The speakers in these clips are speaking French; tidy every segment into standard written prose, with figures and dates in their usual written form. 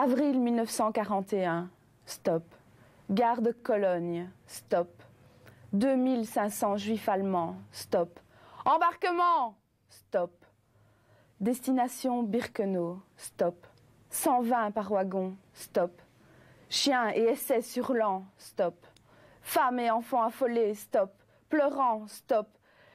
Avril 1941, stop. Gare de Cologne, stop. 2500 juifs allemands, stop. Embarquement, stop. Destination Birkenau, stop. 120 par wagon, stop. Chiens et SS hurlants, stop. Femmes et enfants affolés, stop. Pleurant, stop.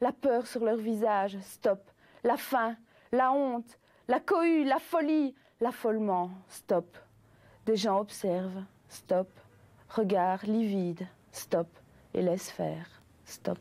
La peur sur leur visage, stop. La faim, la honte, la cohue, la folie, l'affolement, stop. Des gens observent, stop. Regard livide, stop. Et laisse faire, stop.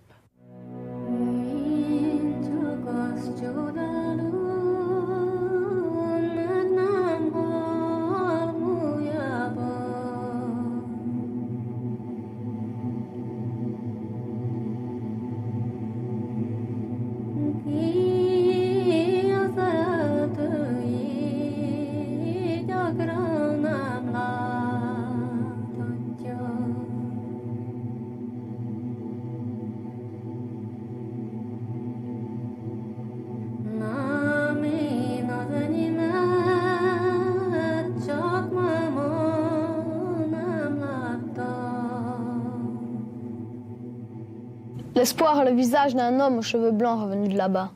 L'espoir a le visage d'un homme aux cheveux blancs revenu de là-bas,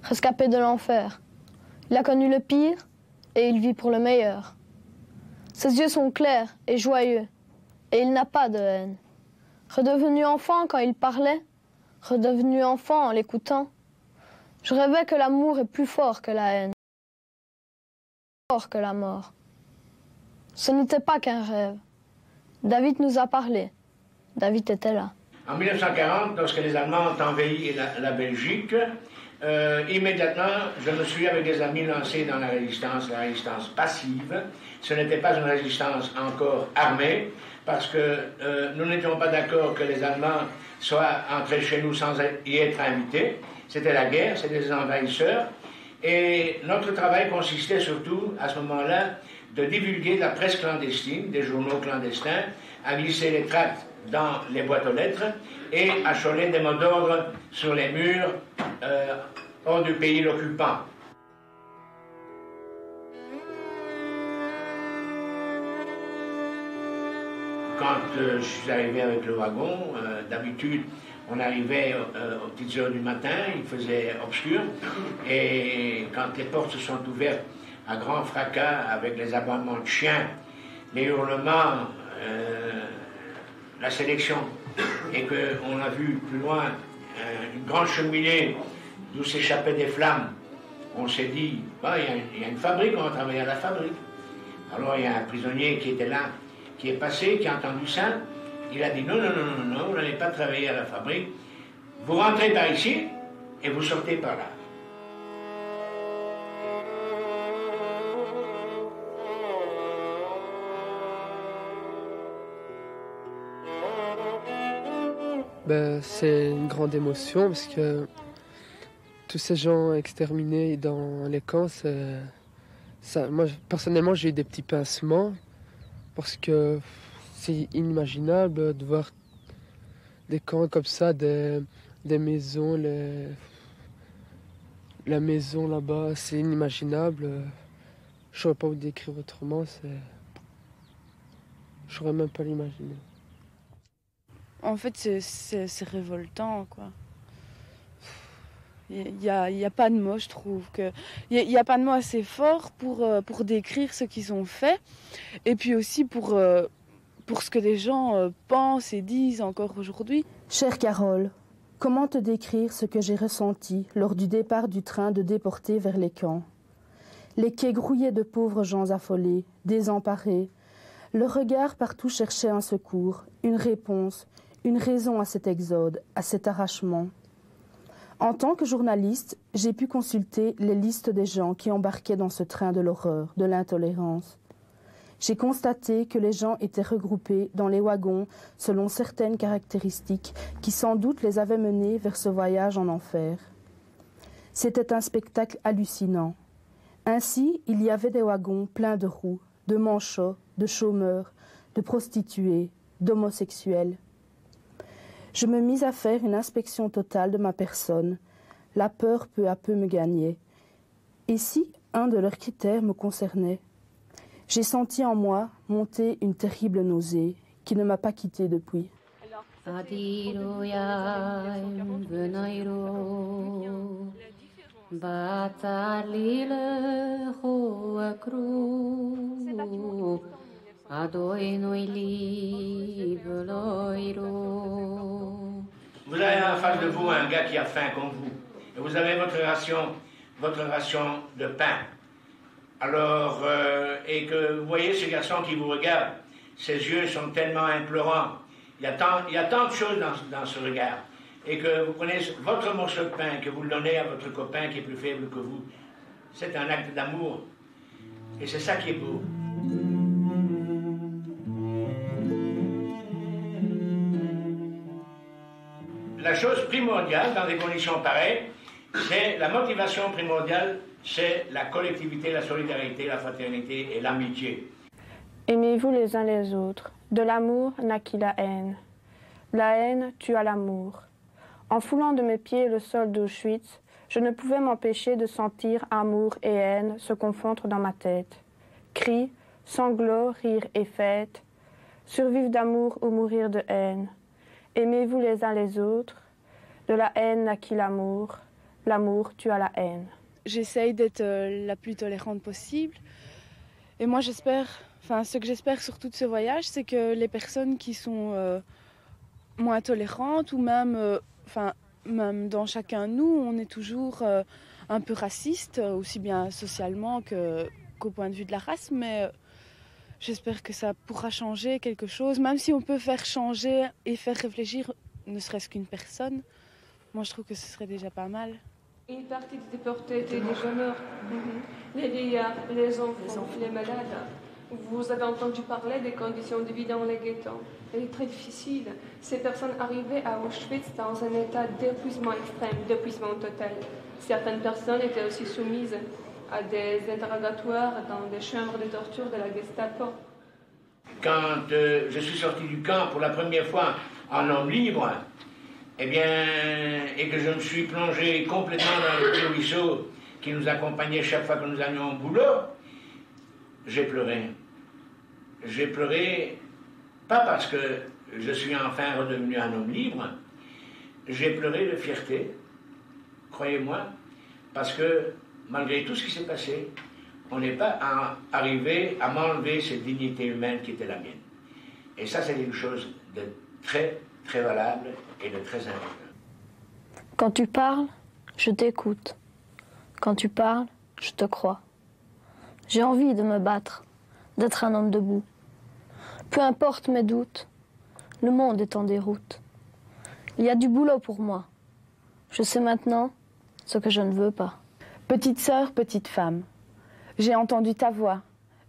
rescapé de l'enfer. Il a connu le pire et il vit pour le meilleur. Ses yeux sont clairs et joyeux et il n'a pas de haine. Redevenu enfant quand il parlait, redevenu enfant en l'écoutant, je rêvais que l'amour est plus fort que la haine, plus fort que la mort. Ce n'était pas qu'un rêve. David nous a parlé. David était là. En 1940, lorsque les Allemands ont envahi la Belgique, immédiatement, je me suis, avec des amis, lancé dans la résistance passive. Ce n'était pas une résistance encore armée, parce que nous n'étions pas d'accord que les Allemands soient entrés chez nous sans y être invités. C'était la guerre, c'était des envahisseurs. Et notre travail consistait surtout, à ce moment-là, de divulguer de la presse clandestine, des journaux clandestins, à glisser les tracts dans les boîtes aux lettres et à choler des mots d'ordre sur les murs hors du pays l'occupant. Quand je suis arrivé avec le wagon, d'habitude, on arrivait aux petites heures du matin, il faisait obscur, et quand les portes se sont ouvertes à grand fracas avec les aboiements de chiens, les hurlements, la sélection, et qu'on a vu plus loin une grande cheminée d'où s'échappaient des flammes, on s'est dit, bah, il y a une fabrique, on va travailler à la fabrique. Alors il y a un prisonnier qui était là, qui est passé, qui a entendu ça, il a dit non, vous n'allez pas travailler à la fabrique, vous rentrez par ici et vous sortez par là. Ben, c'est une grande émotion parce que tous ces gens exterminés dans les camps, moi personnellement j'ai eu des petits pincements parce que c'est inimaginable de voir des camps comme ça, des maisons, la maison là-bas, c'est inimaginable. Je ne saurais pas vous décrire autrement, je ne saurais même pas l'imaginer. En fait, c'est révoltant, quoi. Il y a pas de mots, je trouve. Il n'y a pas de mots assez forts pour décrire ce qu'ils ont fait. Et puis aussi pour ce que les gens pensent et disent encore aujourd'hui. Chère Carole, comment te décrire ce que j'ai ressenti lors du départ du train de déportés vers les camps? Les quais grouillés de pauvres gens affolés, désemparés. Le regard partout cherchait un secours, une réponse, une raison à cet exode, à cet arrachement. En tant que journaliste, j'ai pu consulter les listes des gens qui embarquaient dans ce train de l'horreur, de l'intolérance. J'ai constaté que les gens étaient regroupés dans les wagons selon certaines caractéristiques qui sans doute les avaient menés vers ce voyage en enfer. C'était un spectacle hallucinant. Ainsi, il y avait des wagons pleins de roues, de manchots, de chômeurs, de prostituées, d'homosexuels. Je me mis à faire une inspection totale de ma personne. La peur peu à peu me gagnait. Et si un de leurs critères me concernait? J'ai senti en moi monter une terrible nausée qui ne m'a pas quittée depuis. Vous avez en face de vous un gars qui a faim comme vous. Et vous avez votre ration de pain. Alors, et que vous voyez ce garçon qui vous regarde, ses yeux sont tellement implorants. Il y a tant de choses dans ce regard. Et que vous prenez votre morceau de pain, que vous le donnez à votre copain qui est plus faible que vous. C'est un acte d'amour. Et c'est ça qui est beau. La chose primordiale dans des conditions pareilles, c'est la motivation primordiale, c'est la collectivité, la solidarité, la fraternité et l'amitié. Aimez-vous les uns les autres. De l'amour naquit la haine. La haine tua l'amour. En foulant de mes pieds le sol d'Auschwitz, je ne pouvais m'empêcher de sentir amour et haine se confondre dans ma tête. Cris, sanglots, rires et fêtes, survivre d'amour ou mourir de haine. Aimez-vous les uns les autres. De la haine naquit l'amour. L'amour tua la haine. J'essaye d'être la plus tolérante possible. Et moi, ce que j'espère surtout de ce voyage, c'est que les personnes qui sont moins tolérantes ou même dans chacun de nous, on est toujours un peu raciste, aussi bien socialement qu'au point de vue de la race, mais j'espère que ça pourra changer quelque chose, même si on peut faire changer et faire réfléchir ne serait-ce qu'une personne. Moi, je trouve que ce serait déjà pas mal. Une partie des déportés étaient des jeunes morts, les vieillards, les enfants, les malades. Vous avez entendu parler des conditions de vie dans les ghettos. Elle est très difficile. Ces personnes arrivaient à Auschwitz dans un état d'épuisement extrême, d'épuisement total. Certaines personnes étaient aussi soumises à des interrogatoires dans des chambres de torture de la Gestapo. Quand je suis sorti du camp pour la première fois en homme libre, eh bien, et que je me suis plongé complètement dans le petit ruisseau qui nous accompagnait chaque fois que nous allions au boulot, j'ai pleuré. J'ai pleuré, pas parce que je suis enfin redevenu un homme libre, j'ai pleuré de fierté, croyez-moi, parce que malgré tout ce qui s'est passé, on n'est pas arrivé à m'enlever cette dignité humaine qui était la mienne. Et ça, c'est quelque chose de très, très valable et de très important. Quand tu parles, je t'écoute. Quand tu parles, je te crois. J'ai envie de me battre, d'être un homme debout. Peu importe mes doutes, le monde est en déroute. Il y a du boulot pour moi. Je sais maintenant ce que je ne veux pas. Petite sœur, petite femme, j'ai entendu ta voix,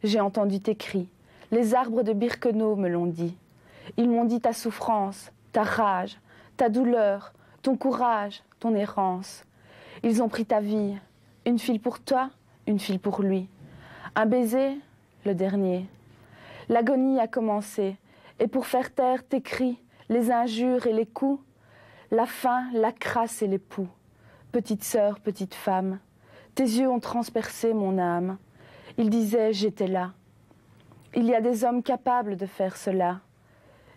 j'ai entendu tes cris. Les arbres de Birkenau me l'ont dit. Ils m'ont dit ta souffrance, ta rage, ta douleur, ton courage, ton errance. Ils ont pris ta vie, une file pour toi, une file pour lui. Un baiser, le dernier. L'agonie a commencé, et pour faire taire tes cris, les injures et les coups, la faim, la crasse et les poux. Petite sœur, petite femme, tes yeux ont transpercé mon âme. Ils disaient, j'étais là. Il y a des hommes capables de faire cela.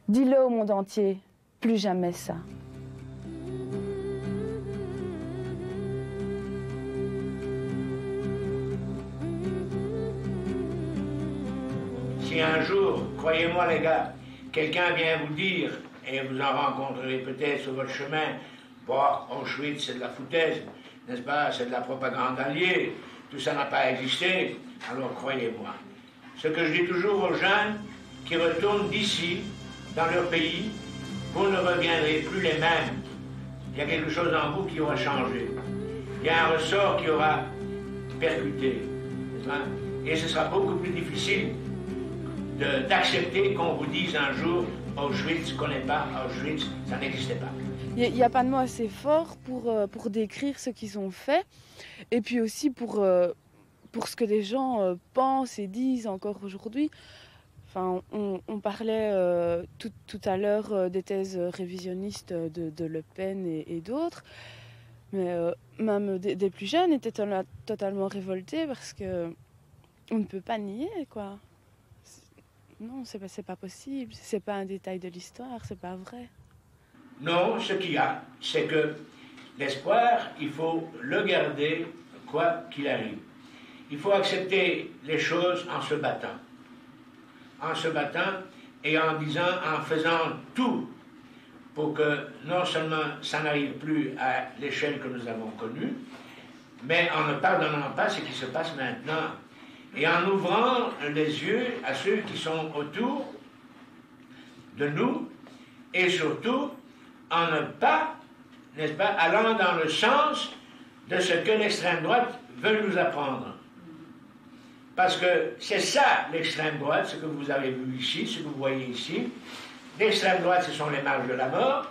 Dis-le au monde entier, plus jamais ça. Si un jour, croyez-moi les gars, quelqu'un vient vous dire, et vous en rencontrerez peut-être sur votre chemin, bon, Auschwitz c'est de la foutaise, n'est-ce pas, c'est de la propagande alliée, tout ça n'a pas existé, alors croyez-moi. Ce que je dis toujours aux jeunes qui retournent d'ici, dans leur pays, vous ne reviendrez plus les mêmes. Il y a quelque chose en vous qui aura changé. Il y a un ressort qui aura percuté. Et ce sera beaucoup plus difficile d'accepter qu'on vous dise un jour Auschwitz, je connais pas, Auschwitz, ça n'existait pas. Il n'y a pas de mots assez forts pour décrire ce qu'ils ont fait, et puis aussi pour ce que les gens pensent et disent encore aujourd'hui. Enfin, on parlait tout à l'heure des thèses révisionnistes de Le Pen et d'autres, mais même des plus jeunes étaient totalement révoltés parce que on ne peut pas nier, quoi. Non, c'est pas possible. C'est pas un détail de l'histoire, c'est pas vrai. Non, ce qu'il y a, c'est que l'espoir, il faut le garder quoi qu'il arrive. Il faut accepter les choses en se battant. En se battant et en disant, en faisant tout pour que non seulement ça n'arrive plus à l'échelle que nous avons connue, mais en ne pardonnant pas ce qui se passe maintenant. Et en ouvrant les yeux à ceux qui sont autour de nous, et surtout en ne pas, n'est-ce pas, allant dans le sens de ce que l'extrême droite veut nous apprendre. Parce que c'est ça l'extrême droite, ce que vous avez vu ici, ce que vous voyez ici. L'extrême droite, ce sont les marches de la mort.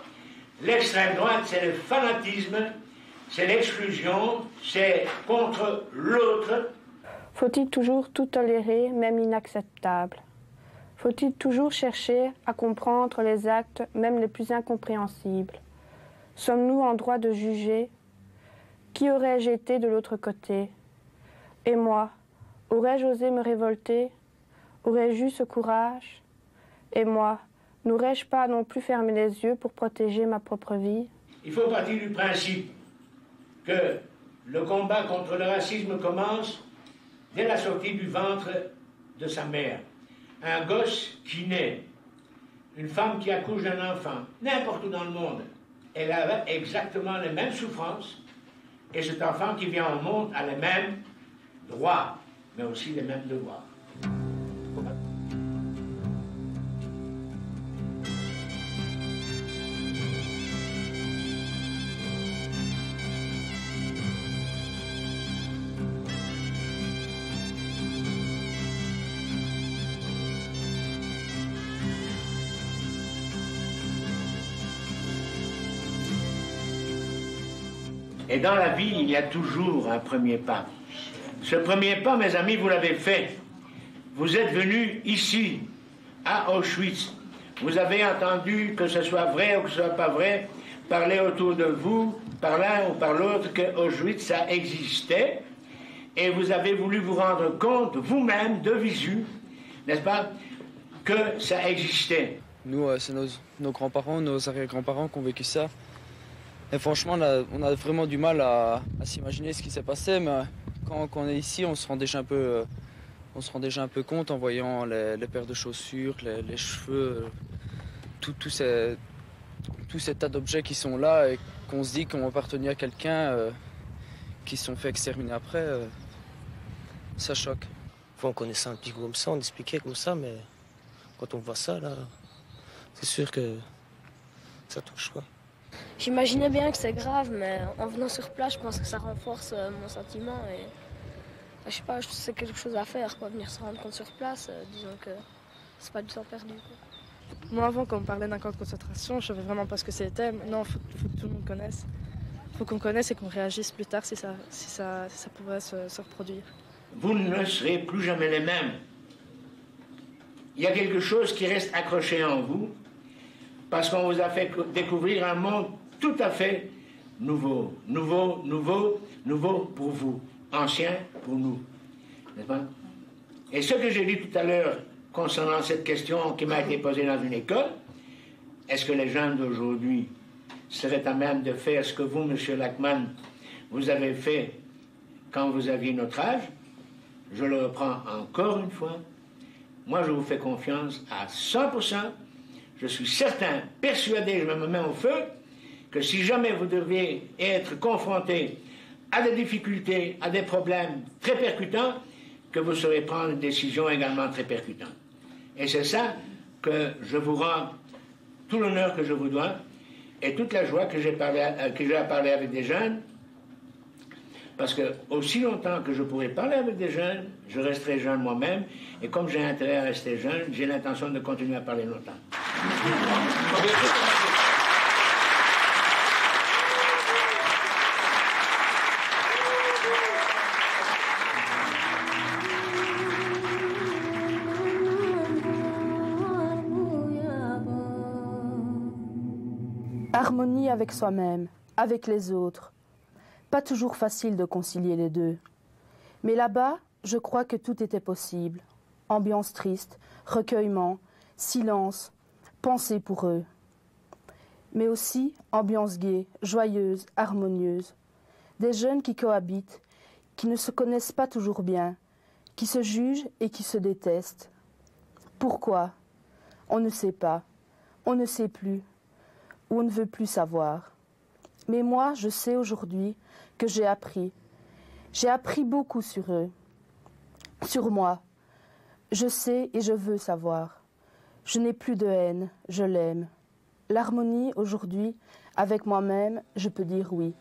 L'extrême droite, c'est le fanatisme, c'est l'exclusion, c'est contre l'autre. Faut-il toujours tout tolérer, même inacceptable? Faut-il toujours chercher à comprendre les actes, même les plus incompréhensibles? Sommes-nous en droit de juger? Qui aurais-je été de l'autre côté? Et moi, aurais-je osé me révolter? Aurais-je eu ce courage? Et moi, n'aurais-je pas non plus fermé les yeux pour protéger ma propre vie? Il faut partir du principe que le combat contre le racisme commence dès la sortie du ventre de sa mère. Un gosse qui naît, une femme qui accouche d'un enfant, n'importe où dans le monde, elle a exactement les mêmes souffrances, et cet enfant qui vient au monde a les mêmes droits, mais aussi les mêmes devoirs. Et dans la vie, il y a toujours un premier pas. Ce premier pas, mes amis, vous l'avez fait. Vous êtes venus ici, à Auschwitz. Vous avez entendu, que ce soit vrai ou que ce soit pas vrai, parler autour de vous, par l'un ou par l'autre, que Auschwitz, ça existait. Et vous avez voulu vous rendre compte, vous-même, de visu, n'est-ce pas, que ça existait. Nous, c'est nos grands-parents, nos arrière-grands-parents qui ont vécu ça. Et franchement, on a vraiment du mal à s'imaginer ce qui s'est passé, mais quand on est ici, on se rend déjà un peu compte en voyant les paires de chaussures, les cheveux, tous ces tas d'objets qui sont là et qu'on se dit qu'on ont appartenu à quelqu'un qui se sont fait exterminer après. Ça choque. On connaissait un petit coup comme ça, on expliquait comme ça, mais quand on voit ça, là, c'est sûr que ça touche, quoi. J'imaginais bien que c'est grave, mais en venant sur place, je pense que ça renforce mon sentiment. Et je sais pas, c'est quelque chose à faire, quoi. Venir se rendre compte sur place, disons que c'est pas du temps perdu, quoi. Moi, avant, quand on me parlait d'un camp de concentration, je savais vraiment pas ce que c'était. Maintenant, il faut que tout le monde connaisse. Il faut qu'on connaisse et qu'on réagisse plus tard si ça pourrait se reproduire. Vous ne serez plus jamais les mêmes. Il y a quelque chose qui reste accroché en vous parce qu'on vous a fait découvrir un monde tout à fait nouveau. Nouveau pour vous. Ancien pour nous. N'est-ce pas? Et ce que j'ai dit tout à l'heure concernant cette question qui m'a été posée dans une école, est-ce que les jeunes d'aujourd'hui seraient à même de faire ce que vous, M. Lachmann, vous avez fait quand vous aviez notre âge? Je le reprends encore une fois. Moi, je vous fais confiance à 100%. Je suis certain, persuadé, je me mets au feu, que si jamais vous deviez être confronté à des difficultés, à des problèmes très percutants, que vous saurez prendre une décision également très percutante. Et c'est ça que je vous rends, tout l'honneur que je vous dois, et toute la joie que j'ai à parler avec des jeunes, parce que aussi longtemps que je pourrai parler avec des jeunes, je resterai jeune moi-même, et comme j'ai intérêt à rester jeune, j'ai l'intention de continuer à parler longtemps. Harmonie avec soi-même, avec les autres. Pas toujours facile de concilier les deux. Mais là-bas, je crois que tout était possible. ambiance triste, recueillement, silence, pensée pour eux. Mais aussi ambiance gaie, joyeuse, harmonieuse. Des jeunes qui cohabitent, qui ne se connaissent pas toujours bien, qui se jugent et qui se détestent. Pourquoi? On ne sait pas, on ne sait plus, ou on ne veut plus savoir. Mais moi, je sais aujourd'hui que j'ai appris. J'ai appris beaucoup sur eux, sur moi. Je sais et je veux savoir. Je n'ai plus de haine, je l'aime. L'harmonie, aujourd'hui, avec moi-même, je peux dire oui.